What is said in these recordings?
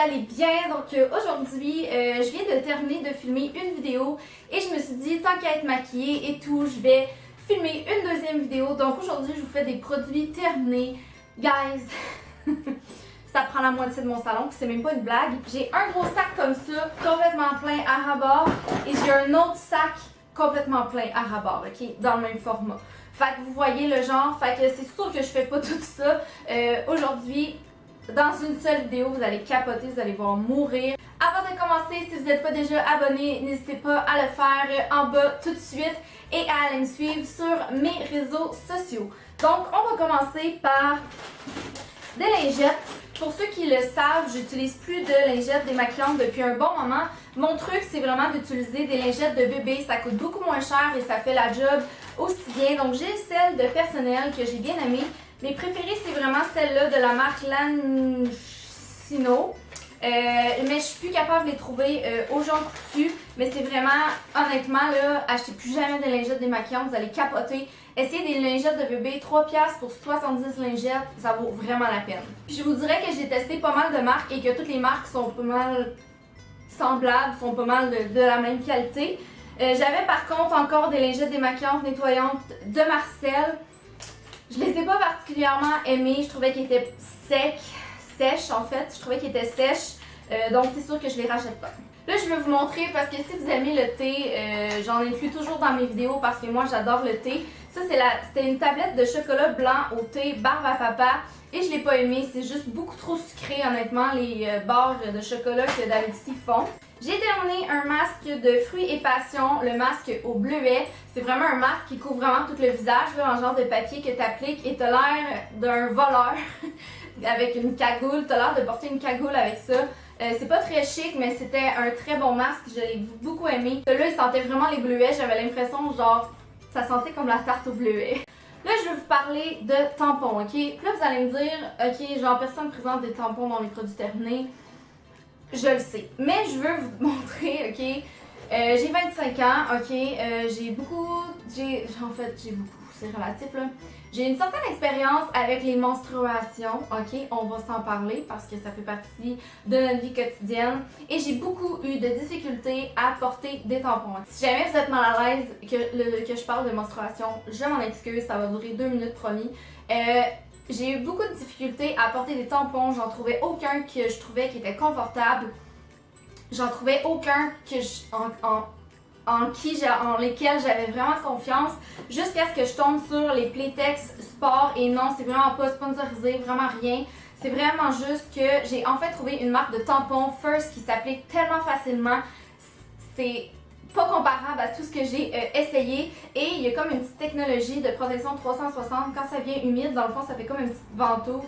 allez bien. Donc aujourd'hui, je viens de terminer de filmer une vidéo et je me suis dit, tant qu'à être maquillée et tout, je vais filmer une deuxième vidéo. Donc aujourd'hui, je vous fais des produits terminés. Guys, ça prend la moitié de mon salon, puis c'est même pas une blague. J'ai un gros sac comme ça, complètement plein à ras-bord, et j'ai un autre sac complètement plein à ras-bord, ok, dans le même format. Fait que vous voyez le genre, fait que c'est sûr que je fais pas tout ça. Aujourd'hui, dans une seule vidéo, vous allez capoter, vous allez voir mourir. Avant de commencer, si vous n'êtes pas déjà abonné, n'hésitez pas à le faire en bas tout de suite et à aller me suivre sur mes réseaux sociaux. Donc, on va commencer par des lingettes. Pour ceux qui le savent, j'utilise plus de lingettes démaquillantes depuis un bon moment. Mon truc, c'est vraiment d'utiliser des lingettes de bébé. Ça coûte beaucoup moins cher et ça fait la job aussi bien. Donc, j'ai celle de personnel que j'ai bien aimée. Mes préférées, c'est vraiment celle-là de la marque Lancino. Mais je suis plus capable de les trouver aux gens coutus. Mais c'est vraiment, honnêtement, là, achetez plus jamais de lingettes démaquillantes, vous allez capoter. Essayez des lingettes de bébé, 3$ pour 70 lingettes, ça vaut vraiment la peine. Puis je vous dirais que j'ai testé pas mal de marques et que toutes les marques sont pas mal semblables, sont pas mal de la même qualité. J'avais par contre encore des lingettes démaquillantes nettoyantes de Marcel. Je les ai pas particulièrement aimées, je trouvais qu'elles étaient sèches en fait, je trouvais qu'elles étaient sèches, donc c'est sûr que je les rachète pas. Là je vais vous montrer parce que si vous aimez le thé, j'en inclus toujours dans mes vidéos parce que moi j'adore le thé. Ça c'était une tablette de chocolat blanc au thé Barbe à Papa et je l'ai pas aimé, c'est juste beaucoup trop sucré honnêtement les barres de chocolat que d'habitude font. J'ai terminé un masque de fruits et passion, le masque au bleuet. C'est vraiment un masque qui couvre vraiment tout le visage, là, en genre de papier que tu appliques et tu as l'air d'un voleur avec une cagoule. Tu as l'air de porter une cagoule avec ça. C'est pas très chic, mais c'était un très bon masque. Je l'ai beaucoup aimé. Celui-là, il sentait vraiment les bleuets. J'avais l'impression, genre, ça sentait comme la tarte au bleuet. Là, je vais vous parler de tampons, ok? Puis là, vous allez me dire, ok, genre, personne présente des tampons dans les produits terminés. Je le sais, mais je veux vous montrer, ok? J'ai 25 ans, ok? J'ai beaucoup, c'est relatif là. J'ai une certaine expérience avec les menstruations, ok? On va s'en parler parce que ça fait partie de notre vie quotidienne. Et j'ai beaucoup eu de difficultés à porter des tampons. Si jamais vous êtes mal à l'aise que je parle de menstruation, je m'en excuse, ça va durer 2 minutes promis. J'ai eu beaucoup de difficultés à porter des tampons, j'en trouvais aucun que je trouvais qui était confortable. J'en trouvais aucun que en lesquels j'avais vraiment confiance jusqu'à ce que je tombe sur les Playtex Sport et non, c'est vraiment pas sponsorisé, vraiment rien. C'est vraiment juste que j'ai en fait trouvé une marque de tampons First qui s'applique tellement facilement. C'est pas comparable à tout ce que j'ai essayé et il y a comme une petite technologie de protection 360 quand ça vient humide, dans le fond ça fait comme une petite ventouse,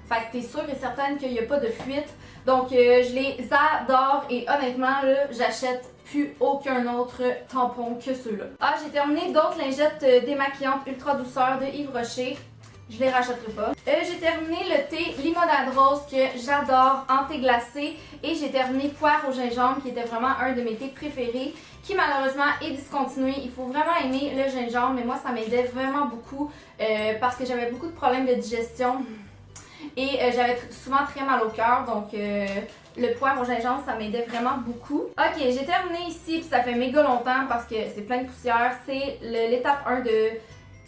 fait que t'es sûre et certaine qu'il n'y a pas de fuite, donc je les adore et honnêtement là j'achète plus aucun autre tampon que ceux-là. Ah, j'ai terminé d'autres lingettes démaquillantes ultra douceur de Yves Rocher. Je les rachèterai pas. J'ai terminé le thé limonade rose que j'adore en thé glacé et j'ai terminé poire au gingembre qui était vraiment un de mes thés préférés qui malheureusement est discontinué. Il faut vraiment aimer le gingembre mais moi ça m'aidait vraiment beaucoup parce que j'avais beaucoup de problèmes de digestion et j'avais souvent très mal au cœur donc le poire au gingembre ça m'aidait vraiment beaucoup. Ok, j'ai terminé ici puis ça fait méga longtemps parce que c'est plein de poussière. C'est l'étape 1 de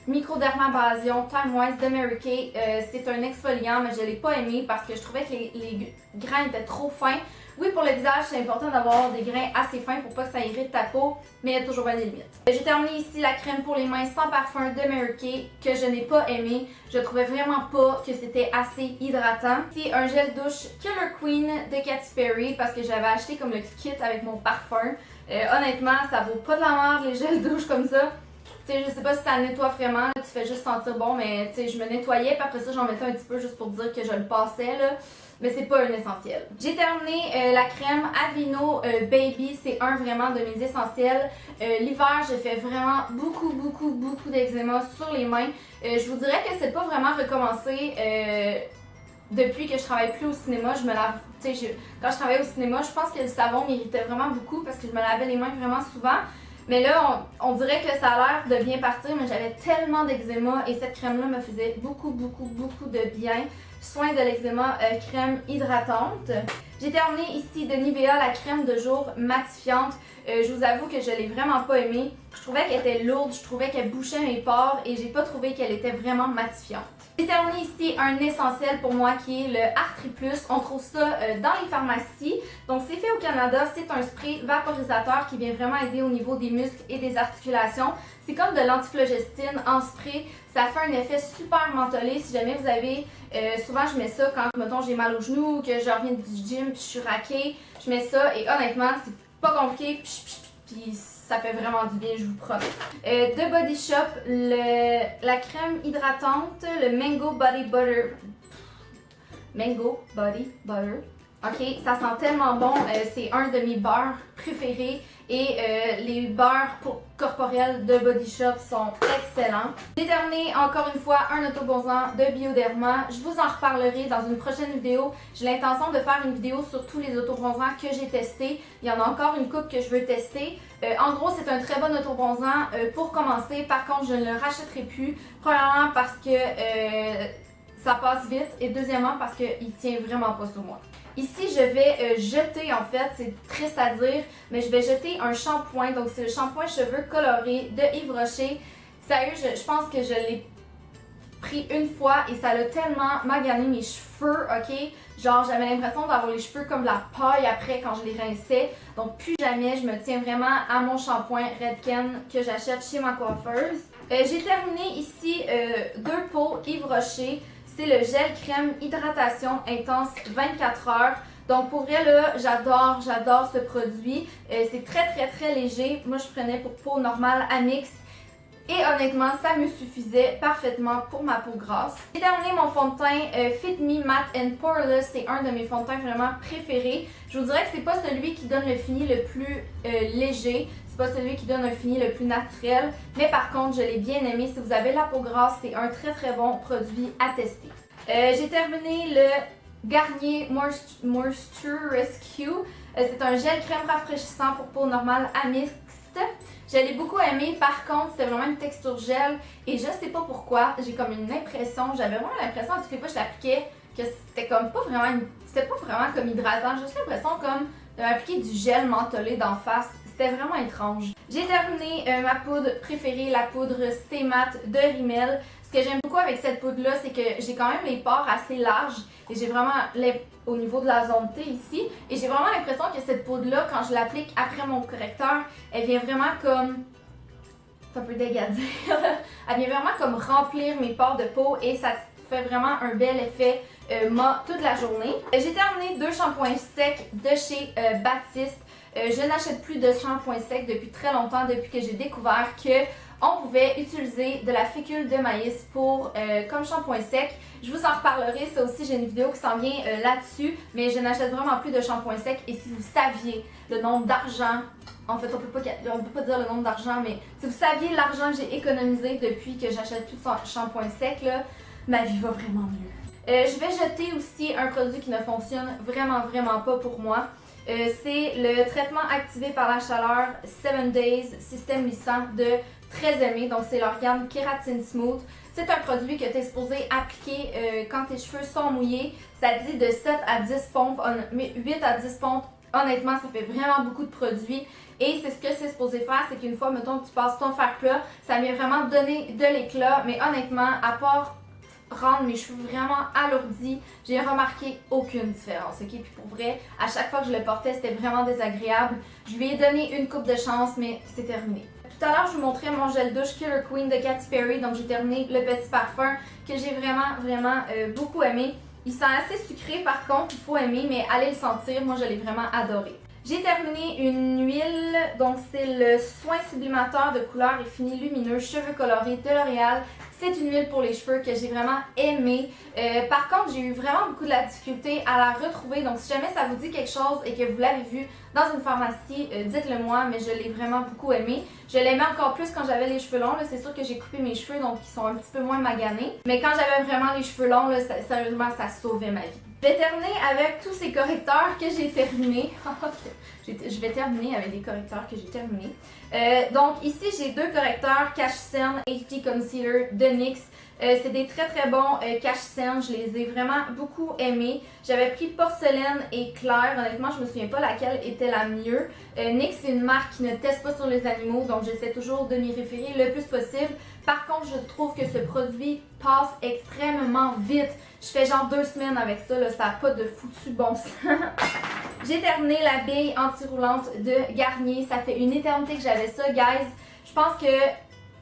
Microdermabrasion Time Wise de Mary Kay. C'est un exfoliant, mais je l'ai pas aimé parce que je trouvais que les grains étaient trop fins. Oui, pour le visage, c'est important d'avoir des grains assez fins pour pas que ça irrite ta peau, mais il y a toujours une limite. J'ai terminé ici la crème pour les mains sans parfum de Mary Kay que je n'ai pas aimé. Je trouvais vraiment pas que c'était assez hydratant. C'est un gel douche Killer Queen de Katy Perry parce que j'avais acheté comme le kit avec mon parfum. Honnêtement, ça vaut pas de la merde les gels douche comme ça. T'sais, je sais pas si ça nettoie vraiment, tu fais juste sentir bon, mais tu sais, je me nettoyais, puis après ça, j'en mettais un petit peu juste pour dire que je le passais, là. Mais c'est pas un essentiel. J'ai terminé la crème Aveeno Baby, c'est un vraiment de mes essentiels. L'hiver, j'ai fait vraiment beaucoup d'eczéma sur les mains. Je vous dirais que c'est pas vraiment recommencé depuis que je travaille plus au cinéma. Je me lave, tu sais, quand je travaillais au cinéma, je pense que le savon m'irritait vraiment beaucoup parce que je me lavais les mains vraiment souvent. Mais là, on dirait que ça a l'air de bien partir, mais j'avais tellement d'eczéma et cette crème-là me faisait beaucoup de bien. Soin de l'eczéma crème hydratante. J'ai terminé ici de Nivea la crème de jour matifiante. Je vous avoue que je l'ai vraiment pas aimée. Je trouvais qu'elle était lourde, je trouvais qu'elle bouchait mes pores et j'ai pas trouvé qu'elle était vraiment matifiante. J'ai terminé ici un essentiel pour moi qui est le Artri Plus. On trouve ça dans les pharmacies. Donc c'est fait au Canada, c'est un spray vaporisateur qui vient vraiment aider au niveau des muscles et des articulations. C'est comme de l'antiflogestine en spray. Ça fait un effet super mentholé. Si jamais vous avez, souvent je mets ça quand mettons j'ai mal aux genoux, que je reviens du gym puis je suis raquée. Je mets ça et honnêtement c'est pas compliqué puis ça fait vraiment du bien, je vous promets. De Body Shop, la crème hydratante, le Mango Body Butter. Mango Body Butter. Ok, ça sent tellement bon. C'est un de mes beurres préférés. Et les beurres corporels de Body Shop sont excellents. J'ai terminé encore une fois un autobronzant de Bioderma. Je vous en reparlerai dans une prochaine vidéo. J'ai l'intention de faire une vidéo sur tous les autobronzants que j'ai testés. Il y en a encore une couple que je veux tester. En gros, c'est un très bon autobronzant pour commencer. Par contre, je ne le rachèterai plus. Premièrement parce que ça passe vite et deuxièmement parce qu'il tient vraiment pas sur moi. Ici, je vais jeter, en fait, c'est triste à dire, mais je vais jeter un shampoing. Donc, c'est le shampoing cheveux coloré de Yves Rocher. Sérieux, je pense que je l'ai pris une fois et ça l'a tellement magané mes cheveux, ok? Genre, j'avais l'impression d'avoir les cheveux comme de la paille après quand je les rinçais. Donc, plus jamais, je me tiens vraiment à mon shampoing Redken que j'achète chez ma coiffeuse. J'ai terminé ici deux pots Yves Rocher. C'est le gel crème hydratation intense 24 heures. Donc pour vrai là, j'adore ce produit. C'est très léger. Moi je prenais pour peau normale Amix. Et honnêtement, ça me suffisait parfaitement pour ma peau grasse. J'ai terminé mon fond de teint Fit Me Matte and Poreless. C'est un de mes fonds de teint vraiment préférés. Je vous dirais que c'est pas celui qui donne le fini le plus léger. C'est pas celui qui donne un fini le plus naturel. Mais par contre, je l'ai bien aimé. Si vous avez la peau grasse, c'est un très bon produit à tester. J'ai terminé le Garnier Moisture Rescue. C'est un gel crème rafraîchissant pour peau normale à mixte. Je l'ai beaucoup aimé, par contre c'était vraiment une texture gel et je sais pas pourquoi, j'ai comme une impression, j'avais vraiment l'impression à toutes les fois que je l'appliquais que c'était comme pas vraiment comme hydratant, j'ai juste l'impression comme de m'appliquer du gel mentholé d'en face, c'était vraiment étrange. J'ai terminé ma poudre préférée, la poudre Stay Matte de Rimmel. Ce que j'aime beaucoup avec cette poudre-là, c'est que j'ai quand même les pores assez larges et j'ai vraiment au niveau de la zone T ici. Et j'ai vraiment l'impression que cette poudre-là, quand je l'applique après mon correcteur, elle vient vraiment comme... C'est un peu dégadé. Elle vient vraiment comme remplir mes pores de peau et ça fait vraiment un bel effet mat toute la journée. J'ai terminé deux shampoings secs de chez Baptiste. Je n'achète plus de shampoing sec depuis très longtemps, depuis que j'ai découvert que on pouvait utiliser de la fécule de maïs pour comme shampoing sec. Je vous en reparlerai, ça aussi j'ai une vidéo qui s'en vient là-dessus, mais je n'achète vraiment plus de shampoing sec et si vous saviez le nombre d'argent, en fait on peut pas dire le nombre d'argent, mais si vous saviez l'argent que j'ai économisé depuis que j'achète plus de shampoing sec, là, ma vie va vraiment mieux. Je vais jeter aussi un produit qui ne fonctionne vraiment pas pour moi. C'est le traitement activé par la chaleur 7 Days Système lissant de Très Aimé. Donc c'est l'organe Kératine Smooth. C'est un produit que tu es supposé appliquer quand tes cheveux sont mouillés. Ça dit de 7 à 10 pompes, 8 à 10 pompes. Honnêtement, ça fait vraiment beaucoup de produits. Et c'est ce que c'est supposé faire, c'est qu'une fois, mettons, que tu passes ton fer plat, ça vient vraiment donner de l'éclat. Mais honnêtement, à part rendre mes cheveux vraiment alourdis, j'ai remarqué aucune différence, ok? Puis pour vrai, à chaque fois que je le portais, c'était vraiment désagréable. Je lui ai donné une coupe de chance, mais c'est terminé. Tout à l'heure, je vous montrais mon gel douche Killer Queen de Katy Perry, donc j'ai terminé le petit parfum que j'ai vraiment beaucoup aimé. Il sent assez sucré par contre, il faut aimer, mais allez le sentir, moi je l'ai vraiment adoré. J'ai terminé une huile, donc c'est le soin sublimateur de couleur et fini lumineux cheveux colorés de L'Oréal. C'est une huile pour les cheveux que j'ai vraiment aimée. Par contre, j'ai eu vraiment beaucoup de la difficulté à la retrouver. Donc, si jamais ça vous dit quelque chose et que vous l'avez vue dans une pharmacie, dites-le moi, mais je l'ai vraiment beaucoup aimée. Je l'aimais encore plus quand j'avais les cheveux longs. C'est sûr que j'ai coupé mes cheveux, donc ils sont un petit peu moins maganés. Mais quand j'avais vraiment les cheveux longs, là, sérieusement, ça sauvait ma vie. Je vais terminer avec tous ces correcteurs que j'ai terminés. Je vais terminer avec des correcteurs que j'ai terminés. Donc ici, j'ai deux correcteurs Cache Cerne HD Concealer de NYX. C'est des très très bons cache-cerne, je les ai vraiment beaucoup aimés. J'avais pris porcelaine et clair, honnêtement je me souviens pas laquelle était la mieux. NYX c'est une marque qui ne teste pas sur les animaux, donc j'essaie toujours de m'y référer le plus possible. Par contre je trouve que ce produit passe extrêmement vite. Je fais genre 2 semaines avec ça, là, ça n'a pas de foutu bon sens. J'ai terminé la bille anti-roulante de Garnier, ça fait une éternité que j'avais ça guys. Je pense que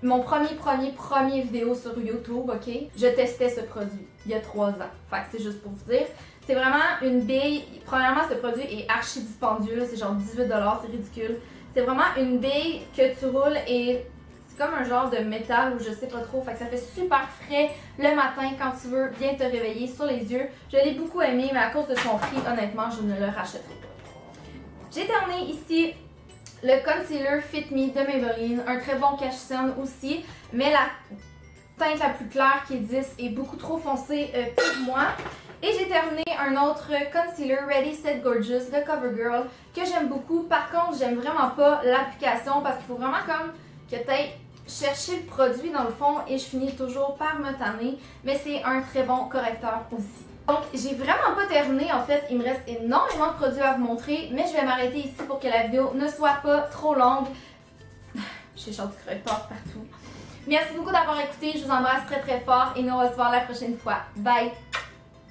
mon premier vidéo sur YouTube, ok? Je testais ce produit il y a 3 ans. Fait que c'est juste pour vous dire. C'est vraiment une bille. Premièrement, ce produit est archi dispendieux. C'est genre 18$, c'est ridicule. C'est vraiment une bille que tu roules et c'est comme un genre de métal ou je sais pas trop. Fait que ça fait super frais le matin quand tu veux bien te réveiller sur les yeux. Je l'ai beaucoup aimé, mais à cause de son prix, honnêtement, je ne le rachèterai pas. J'ai terminé ici le concealer Fit Me de Maybelline, un très bon cache-cerne aussi, mais la teinte la plus claire qui est 10 est beaucoup trop foncée pour moi. Et j'ai terminé un autre concealer Ready Set Gorgeous de CoverGirl que j'aime beaucoup. Par contre, j'aime vraiment pas l'application parce qu'il faut vraiment comme que tu ailles chercher le produit dans le fond et je finis toujours par me tanner, mais c'est un très bon correcteur aussi. Donc, j'ai vraiment pas terminé en fait, il me reste énormément de produits à vous montrer, mais je vais m'arrêter ici pour que la vidéo ne soit pas trop longue. J'ai chanté du correcteur partout. Merci beaucoup d'avoir écouté, je vous embrasse très très fort et nous on va se voir la prochaine fois. Bye!